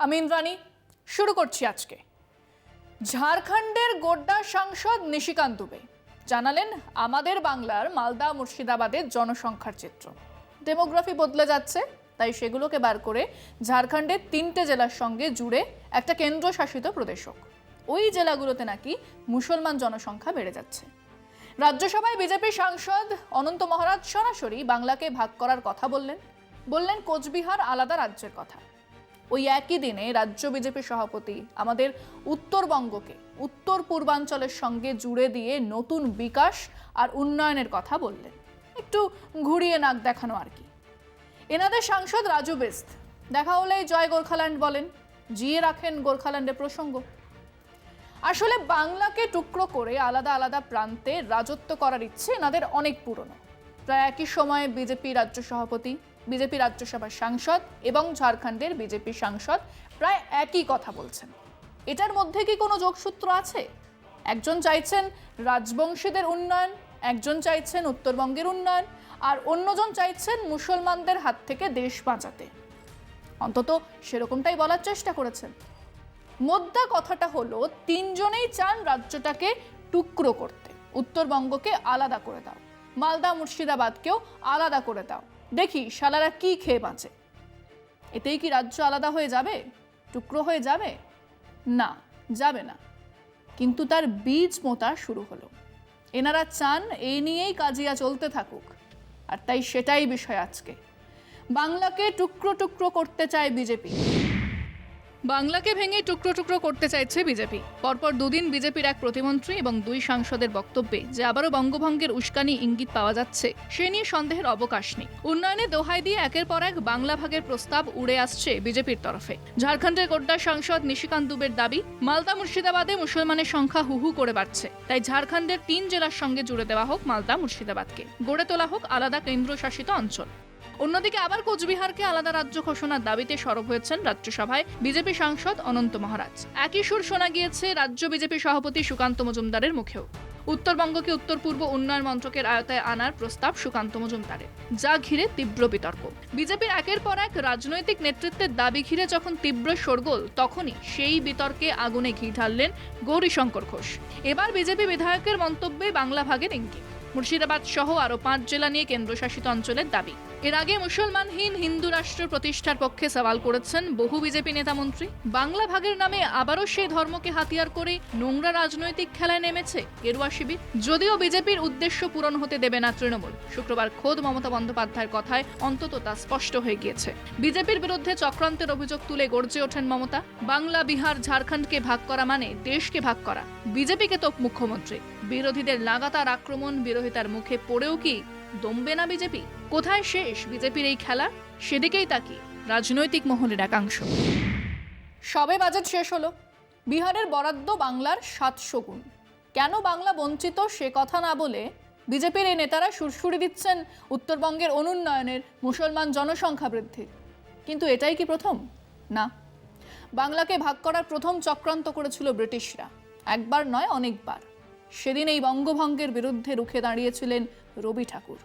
আমি ইন্দ্রাণী শুরু করছি আজকে। ঝাড়খণ্ডের গোড্ডা সাংসদ নিশিকান্ত দুবে জানালেন আমাদের বাংলার মালদা মুর্শিদাবাদের জনসংখ্যার চিত্র। ডেমোগ্রাফি বদলে যাচ্ছে, তাই সেগুলোকে বার করে ঝাড়খণ্ডের 3টে জেলার সঙ্গে জুড়ে একটা কেন্দ্রশাসিত প্রদেশ হোক। ওই জেলাগুলোতে নাকি মুসলমান জনসংখ্যা বেড়ে যাচ্ছে। রাজ্যসভায় বিজেপি সাংসদ অনন্ত মহারাজ সরাসরি বাংলাকে ভাগ করার কথা বললেন কোচবিহার আলাদা রাজ্যের কথা। ওই একই দিনে রাজ্য বিজেপি সভাপতি আমাদের উত্তরবঙ্গকে উত্তর পূর্বাঞ্চলের সঙ্গে জুড়ে দিয়ে নতুন বিকাশ আর উন্নয়নের কথা বললেন। একটু ঘুরিয়ে নাক দেখানো আর কি। এনাদের সাংসদ রাজু বিস্ত দেখা হলেই জয় গোর্খাল্যান্ড বলেন, জিয়ে রাখেন গোর্খাল্যান্ডের প্রসঙ্গ। আসলে বাংলাকে টুকরো করে আলাদা আলাদা প্রান্তে রাজত্ব করার ইচ্ছে এনাদের অনেক পুরনো। প্রায় একই সময়ে বিজেপি রাজ্য সভাপতি, বিজেপি রাজ্যসভার সাংসদ এবং ঝাড়খণ্ডের বিজেপি সাংসদ প্রায় একই কথা বলছেন। এটার মধ্যে কি কোনো যোগসূত্র আছে? একজন চাইছেন রাজবংশীদের উন্নয়ন, একজন চাইছেন উত্তরবঙ্গের উন্নয়ন, আর অন্যজন চাইছেন মুসলমানদের হাত থেকে দেশ বাঁচাতে। অন্তত সেরকমটাই বলার চেষ্টা করেছেন। মোদ্দা কথাটা হলো, তিনজনেই চান রাজ্যটাকে টুকরো করতে। উত্তরবঙ্গকে আলাদা করে দাও, মালদা মুর্শিদাবাদকেও আলাদা করে দাও, দেখি শালারা কি খেয়ে বাঁচে। এতেই কি রাজ্য আলাদা হয়ে যাবে, টুকরো হয়ে যাবে? না, যাবে না। কিন্তু তার বীজ মোতা শুরু হলো। এনারা চান এই নিয়েই কাজিয়া চলতে থাকুক, আর তাই সেটাই বিষয় আজকে। বাংলাকে টুকরো টুকরো করতে চায় বিজেপি। বাংলাকে ভেঙে টুকরো টুকরো করতে চাইছে বিজেপি। পরপর দুদিন বিজেপির এক প্রতিমন্ত্রী এবং 2 সাংসদের বক্তব্যে যে আবারও বঙ্গভঙ্গের উস্কানি ইঙ্গিত পাওয়া যাচ্ছে, সে নিয়ে সন্দেহের অবকাশ নেই। উন্নয়নে দোহাই দিয়ে একের পর এক বাংলা ভাগের প্রস্তাব উড়ে আসছে বিজেপির তরফে। ঝাড়খণ্ডের গোড্ডা সাংসদ নিশিকান্ত দুবের দাবি, মালদা মুর্শিদাবাদে মুসলমানের সংখ্যা হুহু করে বাড়ছে, তাই ঝাড়খণ্ডের 3 জেলার সঙ্গে জুড়ে দেওয়া হোক মালদা মুর্শিদাবাদকে, গড়ে তোলা হোক আলাদা কেন্দ্রশাসিত অঞ্চল। অন্যদিকে আবার কোচবিহারকে আলাদা রাজ্য ঘোষণার দাবিতে সরব হয়েছেন রাজ্যসভায় বিজেপি সাংসদ অনন্ত মহারাজ। একই সুর শোনা গিয়েছে রাজ্য বিজেপি সভাপতি সুকান্ত মজুমদারের মুখেও। উত্তরবঙ্গকে উত্তর পূর্ব উন্নয়ন মন্ত্রকের আয়তায় আনার প্রস্তাব সুকান্ত মজুমদারের, যা ঘিরে তীব্র বিতর্ক। বিজেপির একের পর এক রাজনৈতিক নেতৃত্বের দাবি ঘিরে যখন তীব্র শোরগোল, তখনই সেই বিতর্কে আগুনে ঘি ঢাললেন গৌরীশঙ্কর ঘোষ। এবার বিজেপি বিধায়কের মন্তব্যে বাংলা ভাগের ইঙ্গিত। মুর্শিদাবাদ সহ আরো 5 জেলা নিয়ে কেন্দ্রশাসিত অঞ্চলের দাবি। এর আগে মুসলমানহীন হিন্দু রাষ্ট্র প্রতিষ্ঠার পক্ষে সওয়াল করেছেন বহু বিজেপি নেতা মন্ত্রী। বাংলা ভাগের নামে আবারও সেই ধর্মকে হাতিয়ার করে নোংরা রাজনৈতিক খেলায় নেমেছে গেরুয়া শিবির। যদিও বিজেপির উদ্দেশ্য পূরণ হতে দেবে না তৃণমূল। শুক্রবার খোদ মমতা বন্দ্যোপাধ্যায়ের কথায় অন্তত তা স্পষ্ট হয়ে গিয়েছে। বিজেপির বিরুদ্ধে চক্রান্তের অভিযোগ তুলে গর্জে ওঠেন মমতা। বাংলা, বিহার, ঝাড়খণ্ডকে ভাগ করা মানে দেশকে ভাগ করা। বিজেপিকে তো মুখ্যমন্ত্রী। বিরোধীদের লাগাতার আক্রমণ, বিরোধিতার মুখে পড়েও কি দমবে না বিজেপি? কোথায় শেষ বিজেপির এই খেলা, সেদিকেই তাকিয়ে রাজনৈতিক মহলের একাংশ। সবে বাজেট শেষ হলো। বিহারের বরাদ্দ বাংলার 700 গুণ। কেন বাংলা বঞ্চিত সে কথা না বলে বিজেপির এই নেতারা সুরসুরি দিচ্ছেন উত্তরবঙ্গের অনুন্নয়নের, মুসলমান জনসংখ্যা বৃদ্ধির। কিন্তু এটাই কি প্রথম? না, বাংলাকে ভাগ করার প্রথম চক্রান্ত করেছিল ব্রিটিশরা। একবার নয়, অনেকবার। সেদিন এই বঙ্গভঙ্গের বিরুদ্ধে রুখে দাঁড়িয়েছিলেন রবি ঠাকুর।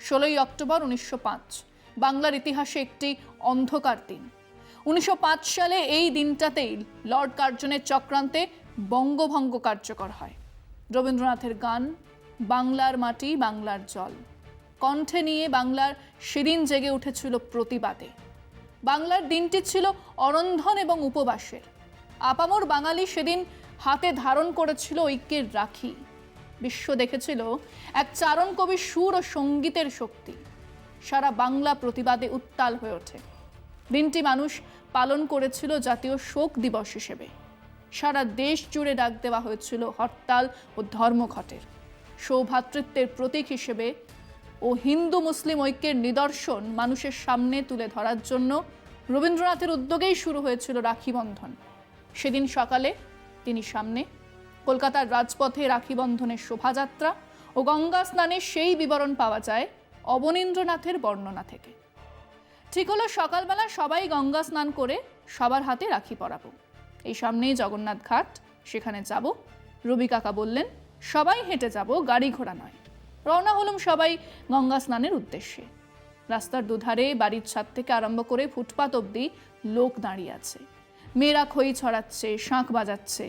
16ই অক্টোবর 1905 বাংলার ইতিহাসে একটি অন্ধকার দিন। 1905 সালে এই দিনটাতেই লর্ড কার্জনের চক্রান্তে বঙ্গভঙ্গ কার্যকর হয়। রবীন্দ্রনাথের গান বাংলার মাটি বাংলার জল কণ্ঠে নিয়ে বাংলার সেদিন জেগে উঠেছিল প্রতিবাদে। বাংলার দিনটি ছিল অরন্ধন এবং উপবাসের। আপামর বাঙালি সেদিন হাতে ধারণ করেছিল ঐক্যের রাখি। বিশ্ব দেখেছিল এক চারণ কবি সুর ও সঙ্গীতের শক্তি। সারা বাংলা প্রতিবাদে উত্তাল হয়ে ওঠে। দিনটি মানুষ পালন করেছিল জাতীয় শোক দিবস হিসেবে। সারা দেশ জুড়ে ডাক দেওয়া হয়েছিল হরতাল ও ধর্মঘটের। সৌভ্রাতৃত্বের প্রতীক হিসেবে ও হিন্দু মুসলিম ঐক্যের নিদর্শন মানুষের সামনে তুলে ধরার জন্য রবীন্দ্রনাথের উদ্যোগেই শুরু হয়েছিল রাখি বন্ধন। সেদিন সকালে তিনি সামনে কলকাতার রাজপথে রাখি বন্ধনের শোভাযাত্রা ও গঙ্গা স্নানের সেই বিবরণ পাওয়া যায় অবনীন্দ্রনাথের বর্ণনা থেকে। ঠিক হলো সকালবেলা সবাই গঙ্গা স্নান করে সবার হাতে রাখি পরাবো। এই সামনেই জগন্নাথ ঘাট, সেখানে যাব। রবি কাকা বললেন সবাই হেঁটে যাব, গাড়ি ঘোড়া নয়। রওনা হলাম সবাই গঙ্গা স্নানের উদ্দেশ্যে। রাস্তার দুধারে বাড়ির ছাদ থেকে আরম্ভ করে ফুটপাত অবধি লোক দাঁড়িয়ে আছে। মেয়েরা খই ছড়াচ্ছে, শাঁখ বাজাচ্ছে,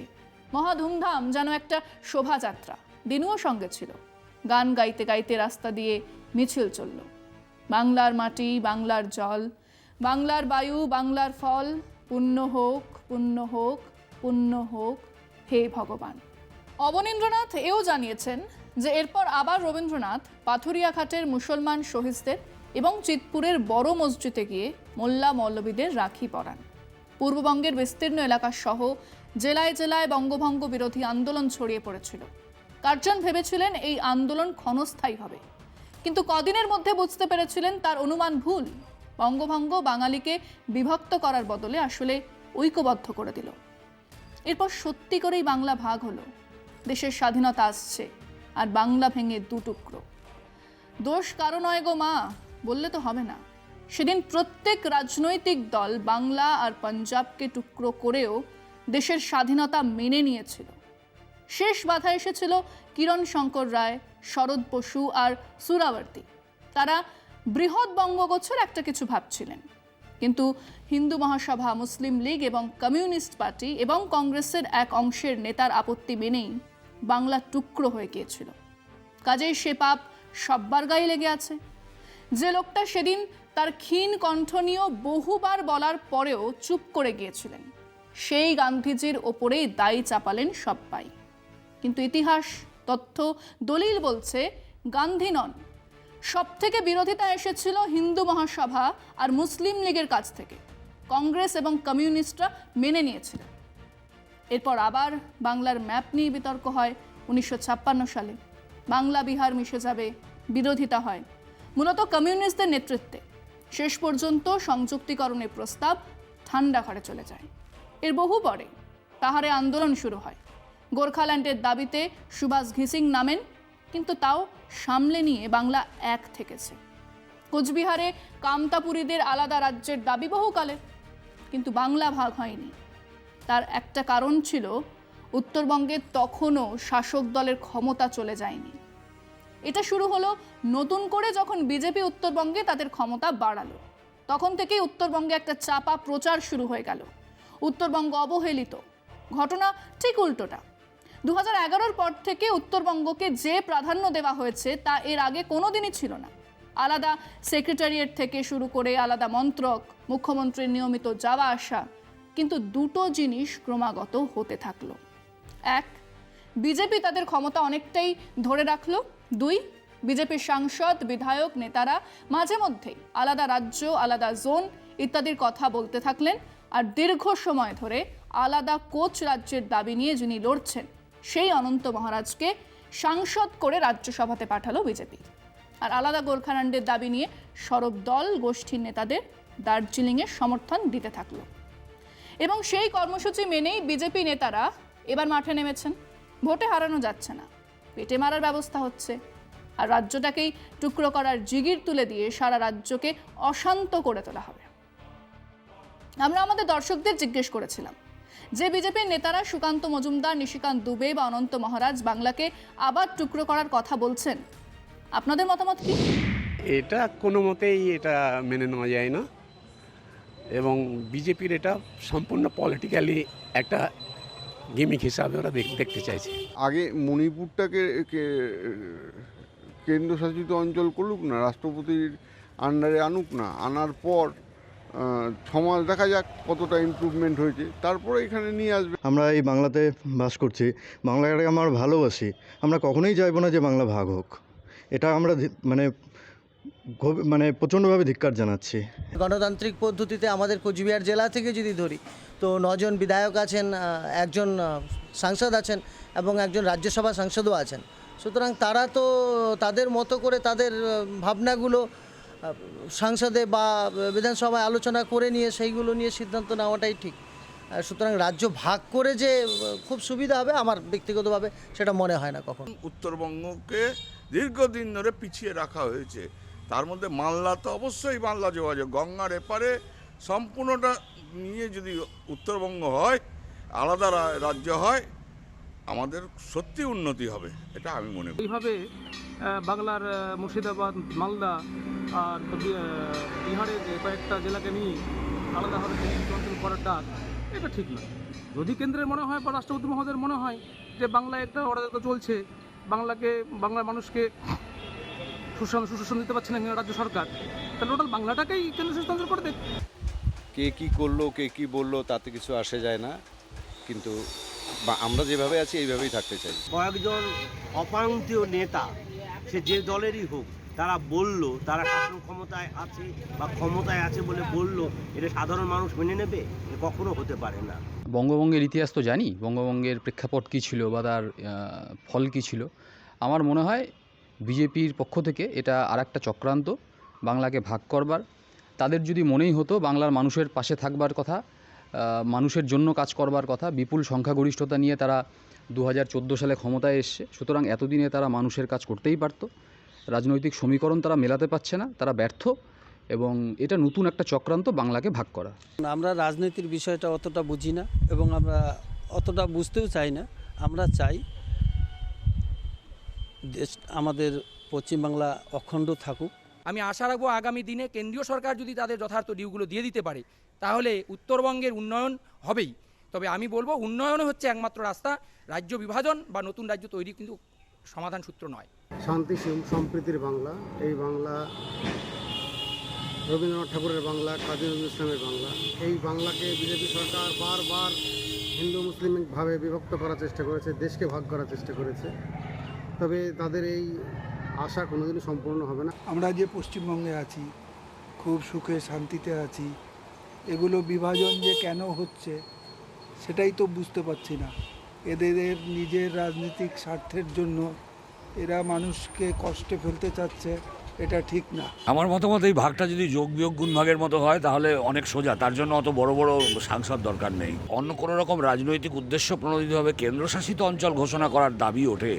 মহা ধুমধাম, যেন একটা শোভাযাত্রা। দিনুও সঙ্গে ছিল। গান গাইতে গাইতে রাস্তা দিয়ে মিছিল চলল। বাংলার মাটি, বাংলার জল, বাংলার বায়ু, বাংলার ফল, পুণ্য হোক, পুণ্য হোক, পুণ্য হোক হে ভগবান। অবনীন্দ্রনাথ এও জানিয়েছেন যে এরপর আবার রবীন্দ্রনাথ পাথুরিয়াঘাটের মুসলমান শহীদদের এবং চিৎপুরের বড় মসজিদে গিয়ে মোল্লা মৌলবীদের রাখি পরান। পূর্ববঙ্গের বিস্তীর্ণ এলাকা সহ জেলায় জেলায় বঙ্গভঙ্গ বিরোধী আন্দোলন ছড়িয়ে পড়েছিল। কার্জন ভেবেছিলেন এই আন্দোলন ক্ষণস্থায়ী হবে, কিন্তু কদিনের মধ্যে বুঝতে পেরেছিলেন তার অনুমান ভুল। বঙ্গভঙ্গ বাঙালিকে বিভক্ত করার বদলে আসলে ঐক্যবদ্ধ করে দিল। এরপর সত্যি করেই বাংলা ভাগ হলো। দেশের স্বাধীনতা আসছে, আর বাংলা ভেঙে দুটুকরো। দোষ কারো নয় গো মা বললে তো হবে না। সেদিন প্রত্যেক রাজনৈতিক দল বাংলা আর পাঞ্জাবকে টুকরো করেও দেশের স্বাধীনতা মেনে নিয়েছিল। শেষ বাধা এসেছিল কিরণ শঙ্কর রায়, শরৎ বসু আর সুরাবর্তী। তারা বৃহৎ বঙ্গগোছের একটা কিছু ভাবছিলেন, কিন্তু হিন্দু মহাসভা, মুসলিম লীগ এবং কমিউনিস্ট পার্টি এবং কংগ্রেসের এক অংশের নেতার আপত্তি মেনেই বাংলা টুকরো হয়ে গিয়েছিল। কাজেই সে পাপ সব্বার গায়ে লেগে আছে। যে লোকটা সেদিন তার ক্ষীণ কণ্ঠ নিয়ে বহুবার বলার পরেও চুপ করে গিয়েছিলেন, সেই গান্ধীজির ওপরেই দায় চাপালেন সব্বাই। কিন্তু ইতিহাস, তথ্য, দলিল বলছে গান্ধী নন। সব থেকে বিরোধিতা এসেছিল হিন্দু মহাসভা আর মুসলিম লীগের কাছ থেকে। কংগ্রেস এবং কমিউনিস্টরা মেনে নিয়েছিলেন। এরপর আবার বাংলার ম্যাপ নিয়ে বিতর্ক হয় 1956 সালে। বাংলা বিহার মিশে যাবে, বিরোধিতা হয় মূলত কমিউনিস্টদের নেতৃত্বে। শেষ পর্যন্ত সংযুক্তিকরণের প্রস্তাব ঠান্ডা ঘরে চলে যায়। এর বহু পরে তাহারে আন্দোলন শুরু হয়। গোর্খাল্যান্ডের দাবিতে সুভাষ ঘিসিং নামেন, কিন্তু তাও সামলে নিয়ে বাংলা এক থেকেছে। কোচবিহারে কামতাপুরীদের আলাদা রাজ্যের দাবি বহুকালের, কিন্তু বাংলা ভাগ হয়নি। তার একটা কারণ ছিল উত্তরবঙ্গে তখনও শাসক দলের ক্ষমতা চলে যায়নি। এটা শুরু হলো নতুন করে যখন বিজেপি উত্তরবঙ্গে তাদের ক্ষমতা বাড়ালো। তখন থেকেই উত্তরবঙ্গে একটা চাপা প্রচার শুরু হয়ে গেল, উত্তরবঙ্গ অবহেলিত। ঘটনা ঠিক উল্টোটা। 2011-র পর থেকে উত্তরবঙ্গকে যে প্রাধান্য দেওয়া হয়েছে তা এর আগে কোনোদিনই ছিল না। আলাদা সেক্রেটারিয়েট থেকে শুরু করে আলাদা মন্ত্রক, মুখ্যমন্ত্রীর নিয়মিত যাওয়া আসা, কিন্তু দুটো জিনিস ক্রমাগত হতে থাকলো। এক, বিজেপি তাদের ক্ষমতা অনেকটাই ধরে রাখলো। দুই, বিজেপির সাংসদ, বিধায়ক, নেতারা মাঝে মধ্যেই আলাদা রাজ্য, আলাদা জোন ইত্যাদির কথা বলতে থাকলেন। আর দীর্ঘ সময় ধরে আলাদা কোচ রাজ্যের দাবি নিয়ে যিনি লড়ছেন, সেই অনন্ত মহারাজকে সাংসদ করে রাজ্যসভাতে পাঠালো বিজেপি। আর আলাদা গোর্খাল্যান্ডের দাবি নিয়ে সরব দল গোষ্ঠীর নেতাদের দার্জিলিংয়ের সমর্থন দিতে থাকলো। এবং সেই কর্মসূচি মেনেই বিজেপি নেতারা এবার মাঠে নেমেছেন। ভোটে হারানো যাচ্ছে না, পেটে মারার ব্যবস্থা হচ্ছে। আর রাজ্যটাকেই টুকরো করার জিগির তুলে দিয়ে সারা রাজ্যকে অশান্ত করে তোলা হবে। আমরা আমাদের দর্শকদের জিজ্ঞেস করেছিলাম যে বিজেপির নেতারা সুকান্ত মজুমদার, নিশিকান্ত দুবে বা অনন্ত মহারাজ বাংলাকে আবার টুকরো করার কথা বলছেন, আপনাদের মতামত কি? এটা কোনো মতেই এটা মেনে নেওয়া যায় না, এবং বিজেপির এটা সম্পূর্ণ পলিটিক্যালি একটা গেমিক হিসাবে ওরা দেখতে চাইছে। আগে মণিপুরটাকে কেন্দ্রশাসিত অঞ্চল করুক না, রাষ্ট্রপতির আন্ডারে আনুক না, আনার পর 6 মাস দেখা যাক কতটা ইমপ্রুভমেন্ট হয়েছে, তারপরে এখানে নিয়ে আসবে। আমরা এই বাংলাতে বাস করছি, বাংলাটাকে আমরা ভালোবাসি। আমরা কখনোই চাইবো না যে বাংলা ভাগ হোক। এটা আমরা মানে প্রচণ্ডভাবে ধিক্কার জানাচ্ছি। গণতান্ত্রিক পদ্ধতিতে আমাদের কোচবিহার জেলা থেকে যদি ধরি তো 9 জন বিধায়ক আছেন, একজন সাংসদ আছেন এবং একজন রাজ্যসভা সাংসদও আছেন। সুতরাং তারা তো তাদের মতো করে তাদের ভাবনাগুলো সংসদে বা বিধানসভায় আলোচনা করে নিয়ে সেইগুলো নিয়ে সিদ্ধান্ত নেওয়াটাই ঠিক। সুতরাং রাজ্য ভাগ করে যে খুব সুবিধা হবে আমার ব্যক্তিগতভাবে সেটা মনে হয় না কখন। উত্তরবঙ্গকে দীর্ঘদিন ধরে পিছিয়ে রাখা হয়েছে। তার মধ্যে মালদা তো অবশ্যই বাংলা যোগাযোগ, গঙ্গার এপারে সম্পূর্ণটা নিয়ে যদি উত্তরবঙ্গ হয়, আলাদা রাজ্য হয়, আমাদের সত্যি উন্নতি হবে, এটা আমি মনে করি। এইভাবে বাংলার মুর্শিদাবাদ, মালদা আর বিহারের কয়েকটা জেলাকে নিয়ে আলাদাভাবে অঞ্চল করাটা এটা ঠিক নয়। যদি কেন্দ্রের মনে হয় বা রাষ্ট্রপতি মহোদয়ের মনে হয় যে বাংলায় একটা অরাজকতা চলছে, বাংলার মানুষকে সুশাসন দিতে পারছে না রাজ্য সরকার, তাহলে ওটা বাংলাটাকেই কেন্দ্রশাসিত অঞ্চল করে দেখ। কে কী করলো কে কী বললো তাতে কিছু আসে যায় না, কিন্তু আমরা যেভাবে আছি এইভাবেই থাকতে চাই। কয়েকজন অপারন্তীয় নেতা, সে যে দলেরই হোক, তারা বলল তারা শাসন ক্ষমতায় আছে বা ক্ষমতায় আছে বলে বলল, এটা সাধারণ মানুষ মেনে নেবে? এ কখনো হতে পারে না। বঙ্গভঙ্গের ইতিহাস তো জানি, বঙ্গভঙ্গের প্রেক্ষাপট কী ছিল বা তার ফল কী ছিল। আমার মনে হয় বিজেপির পক্ষ থেকে এটা আরেকটা চক্রান্ত, বাংলাকে ভাগ করবার। তাদের যদি মনেই হতো বাংলার মানুষের পাশে থাকবার কথা, মানুষের জন্য কাজ করবার কথা, বিপুল সংখ্যাগরিষ্ঠতা নিয়ে তারা 2014 সালে ক্ষমতায় এসছে, সুতরাং এতদিনে তারা মানুষের কাজ করতেই পারত। রাজনৈতিক সমীকরণ তারা মেলাতে পারছে না, তারা ব্যর্থ, এবং এটা নতুন একটা চক্রান্ত বাংলাকে ভাগ করা। আমরা রাজনীতির বিষয়টা অতটা বুঝি না এবং আমরা অতটা বুঝতেও চাই না। আমরা চাই দেশ, আমাদের পশ্চিমবাংলা অখণ্ড থাকুক। আমি আশা রাখবো আগামী দিনে কেন্দ্রীয় সরকার যদি তাদের যথার্থ ডিউগুলো দিয়ে দিতে পারে, তাহলে উত্তরবঙ্গের উন্নয়ন হবেই। তবে আমি বলবো উন্নয়ন হচ্ছে একমাত্র রাস্তা, রাজ্য বিভাজন বা নতুন রাজ্য তৈরি কিন্তু সমাধান সূত্র নয়। শান্তি সম্প্রীতির বাংলা, এই বাংলা রবীন্দ্রনাথ ঠাকুরের বাংলা, কাজী নজরুল ইসলামের বাংলা। এই বাংলাকে বিজেপি সরকার বারবার হিন্দু মুসলিমভাবে বিভক্ত করার চেষ্টা করেছে, দেশকে ভাগ করার চেষ্টা করেছে। তবে তাদের এই আশা কোনোদিনই সম্পূর্ণ হবে না। আমরা যে পশ্চিমবঙ্গে আছি, খুব সুখে শান্তিতে আছি, এগুলো বিভাজন যে কেন হচ্ছে সেটাই তো বুঝতে পারছি না। এদের নিজের রাজনৈতিক স্বার্থের জন্য এরা মানুষকে কষ্টে ফেলতে চাচ্ছে, এটা ঠিক না। আমার মতামত এই ভাগটা যদি যোগ বিয়োগ গুণ ভাগের মতো হয় তাহলে অনেক সোজা, তার জন্য অত বড় বড় সাংসদ দরকার নেই। অন্য কোনো রকম রাজনৈতিক উদ্দেশ্য প্রণোদিতভাবে কেন্দ্রশাসিত অঞ্চল ঘোষণা করার দাবি ওঠে,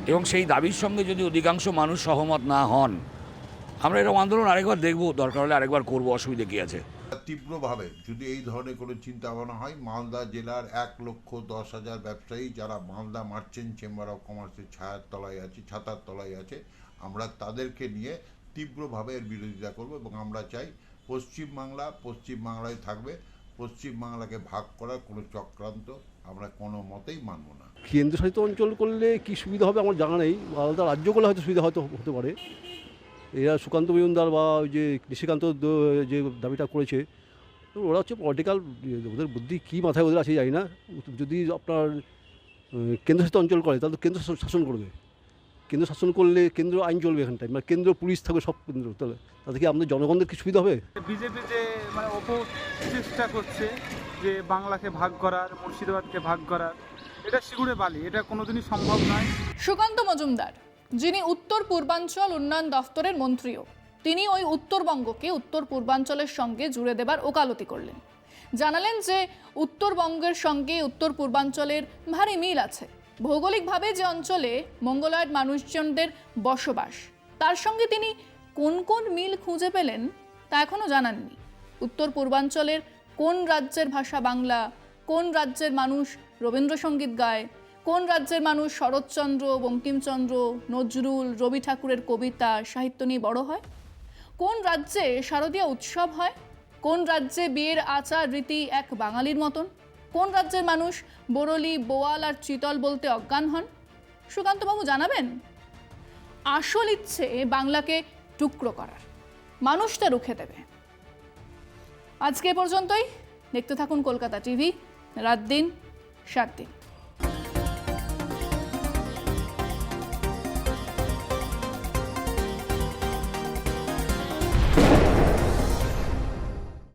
এবং সেই দাবির সঙ্গে যদি অধিকাংশ মানুষ সহমত না হন, আমরা এরকম আন্দোলন আরেকবার দেখব, দরকার হলে আরেকবার করবো, অসুবিধে কী আছে। তীব্রভাবে যদি এই ধরনের কোনো চিন্তা ভাবনা হয়, মালদা জেলার 1,10,000 ব্যবসায়ী যারা মালদা মার্চেন্ট চেম্বার অফ কমার্সের ছাতার তলায় আছে, আমরা তাদেরকে নিয়ে তীব্রভাবে এর বিরোধিতা করব। এবং আমরা চাই পশ্চিমবাংলায় থাকবে, পশ্চিমবাংলাকে ভাগ করার কোনো চক্রান্ত আমরা কোনো মতেই মানব না। কেন্দ্রশাসিত অঞ্চল করলে কি সুবিধা হবে আমার জানা নেই, আলাদা রাজ্য করলে হয়তো সুবিধা হতে পারে। এরা সুকান্ত মজুমদার বা ওই যে নিশিকান্ত যে দাবিটা করেছে, ওরা হচ্ছে পলিটিক্যাল, ওদের বুদ্ধি কী মাথায় ওদের আছে জানি না। যদি আপনার কেন্দ্রশাসিত অঞ্চল করে তাহলে কেন্দ্র শাসন করবে, কেন্দ্র শাসন করলে কেন্দ্র আইন চলবে এখানটায়, মানে কেন্দ্র পুলিশ থাকবে সব কেন্দ্র, তাহলে তাতে কি আমাদের জনগণদের কি সুবিধা হবে? বিজেপি যে অপচেষ্টা করছে যে বাংলাকে ভাগ করার, মুর্শিদাবাদকে ভাগ করার, এটা সিগুড়ে বালি, এটা কোনোদিনই সম্ভব নয়। সুকান্ত মজুমদার, যিনি উত্তর পূর্বাঞ্চল উন্নয়ন দফতরের মন্ত্রীও, তিনি ওই উত্তরবঙ্গকে উত্তর পূর্বাঞ্চলের সঙ্গে জুড়ে দেবার ওকালতি করলেন। জানালেন যে উত্তরবঙ্গের সঙ্গে উত্তর পূর্বাঞ্চলের ভারী মিল আছে। ভৌগোলিকভাবে যে অঞ্চলে মঙ্গোলয়েড মানুষজনদের বসবাস, তার সঙ্গে তিনি কোন কোন মিল খুঁজে পেলেন তা এখনও জানাননি। উত্তর পূর্বাঞ্চলের কোন রাজ্যের ভাষা বাংলা, কোন রাজ্যের মানুষ রবীন্দ্রসঙ্গীত গায়, কোন রাজ্যের মানুষ শরৎচন্দ্র, বঙ্কিমচন্দ্র, নজরুল, রবি ঠাকুরের কবিতা সাহিত্য নিয়ে বড় হয়, কোন রাজ্যে শারদীয় উৎসব হয়, কোন রাজ্যে বিয়ের আচার রীতি এক বাঙালির মতন, কোন রাজ্যের মানুষ বরলি, বোয়াল আর চিতল বলতে অজ্ঞান হন, সুকান্তবাবু জানাবেন। আসল ইচ্ছে বাংলাকে টুকরো করার, মানুষটা রুখে দেবে। আজকে পর্যন্তই। দেখতে থাকুন কলকাতা টিভি, রাত দিন 7 দিন।